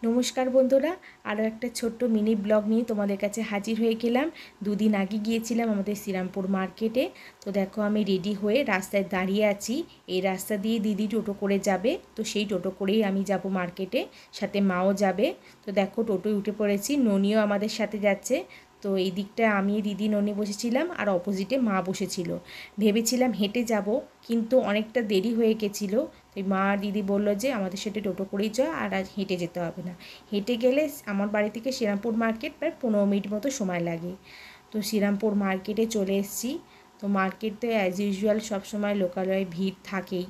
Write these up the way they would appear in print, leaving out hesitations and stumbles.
নমস্কার বন্ধুরা, আরও একটা ছোট্ট মিনি ব্লগ নিয়ে তোমাদের কাছে হাজির হয়ে গেলাম। দুদিন আগে গিয়েছিলাম আমাদের শ্রীরামপুর মার্কেটে। তো দেখো আমি রেডি হয়ে রাস্তায় দাঁড়িয়ে আছি। এই রাস্তা দিয়ে দিদি টোটো করে যাবে, তো সেই টোটো করেই আমি যাব মার্কেটে, সাথে মাও যাবে। তো দেখো টোটোয় উঠে পড়েছি, ননিও আমাদের সাথে যাচ্ছে। তো এই দিকটা আমি দিদি ননি বসেছিলাম আর অপোজিটে মা বসেছিল। ভেবেছিলাম হেঁটে যাব, কিন্তু অনেকটা দেরি হয়ে গেছিলো। তো মা আর দিদি বললো যে আমাদের সাথে টোটো করেই চ, আর আজ হেঁটে যেতে হবে না। হেঁটে গেলে আমার বাড়ি থেকে শ্রীরামপুর মার্কেট প্রায় 15 মিনিট মতো সময় লাগে। তো শ্রীরামপুর মার্কেটে চলে এসেছি। তো মার্কেটে অ্যাজ ইউজুয়াল সবসময় লোকালয়ে ভিড় থাকেই।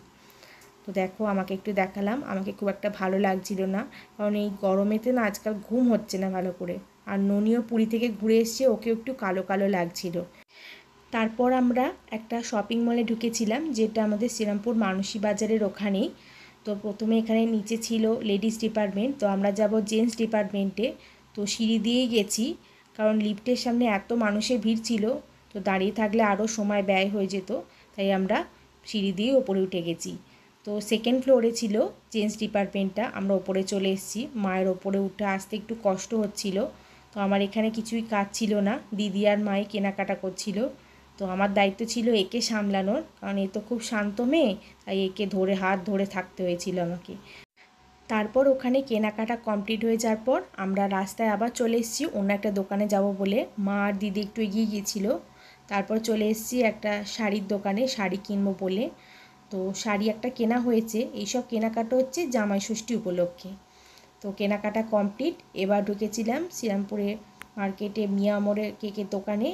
তো দেখো আমাকে একটু দেখালাম, আমাকে খুব একটা ভালো লাগছিল না, কারণ এই গরমেতে না আজকাল ঘুম হচ্ছে না ভালো করে। আর ননিও পুরী থেকে ঘুরে এসছে, ওকেও একটু কালো কালো লাগছিল। তারপর আমরা একটা শপিং মলে ঢুকেছিলাম, যেটা আমাদের শ্রীরামপুর মানসী বাজারের ওখানেই। তো প্রথমে এখানে নিচে ছিল লেডিস ডিপার্টমেন্ট, তো আমরা যাব জেন্টস ডিপার্টমেন্টে। তো সিঁড়ি দিয়েই গেছি, কারণ লিফটের সামনে এত মানুষের ভিড় ছিল, তো দাঁড়িয়ে থাকলে আরও সময় ব্যয় হয়ে যেত। তাই আমরা সিঁড়ি দিয়েই ওপরে উঠে গেছি। তো সেকেন্ড ফ্লোরে ছিল জেন্টস ডিপার্টমেন্টটা, আমরা ওপরে চলে এসেছি। মায়ের ওপরে উঠে আসতে একটু কষ্ট হচ্ছিল। তো আমার এখানে কিছুই কাজ ছিল না, দিদি আর মাই কেনাকাটা করছিল। তো আমার দায়িত্ব ছিল একে সামলানোর, কারণ এ তো খুব শান্ত মেয়ে, তাই একে ধরে হাত ধরে থাকতে হয়েছিল আমাকে। তারপর ওখানে কেনাকাটা কমপ্লিট হয়ে যাওয়ার পর আমরা রাস্তায় আবার চলে এসেছি অন্য একটা দোকানে যাব বলে। মা আর দিদি একটু এগিয়ে গিয়েছিলো। তারপর চলে এসেছি একটা শাড়ির দোকানে, শাড়ি কিনবো বলে। তো শাড়ি একটা কেনা হয়েছে, এইসব কেনাকাটা হচ্ছে জামাই ষষ্ঠী উপলক্ষে। তো কেনাকাটা কমপ্লিট, এবার ঢুকেছিলাম শ্রীরামপুরে মার্কেটে মিয়া মোড়ে কেকের দোকানে।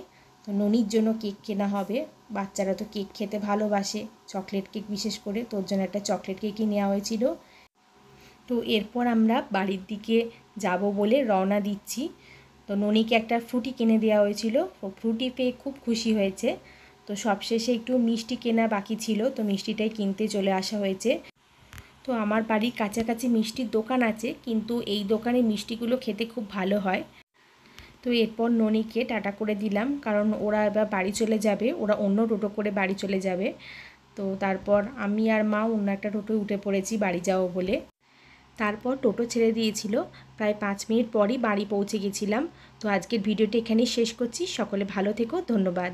তো ননির জন্য কেক কেনা হবে, বাচ্চারা তো কেক খেতে ভালোবাসে, চকলেট কেক বিশেষ করে, তোর জন্য একটা চকলেট কেকই নেওয়া হয়েছিল। তো এরপর আমরা বাড়ির দিকে যাব বলে রওনা দিচ্ছি। তো ননিকে একটা ফ্রুটি কিনে দেওয়া হয়েছিল, ফ্রুটি পেয়ে খুব খুশি হয়েছে। তো সবশেষে একটু মিষ্টি কেনা বাকি ছিল, তো মিষ্টিটাই কিনতে চলে আসা হয়েছে। তো আমার বাড়ির কাছাকাছি মিষ্টির দোকান আছে, কিন্তু এই দোকানে মিষ্টিগুলো খেতে খুব ভালো হয়। তো এরপর ননিকে টাটা করে দিলাম, কারণ ওরা এবার বাড়ি চলে যাবে, ওরা অন্য টোটো করে বাড়ি চলে যাবে। তো তারপর আমি আর মা অন্য একটা টোটোয় উঠে পড়েছি বাড়ি যাবো বলে। তারপর টোটো ছেড়ে দিয়েছিল, প্রায় 5 মিনিট পরই বাড়ি পৌঁছে গেছিলাম। তো আজকের ভিডিওটি এখানেই শেষ করছি। সকলে ভালো থেকো, ধন্যবাদ।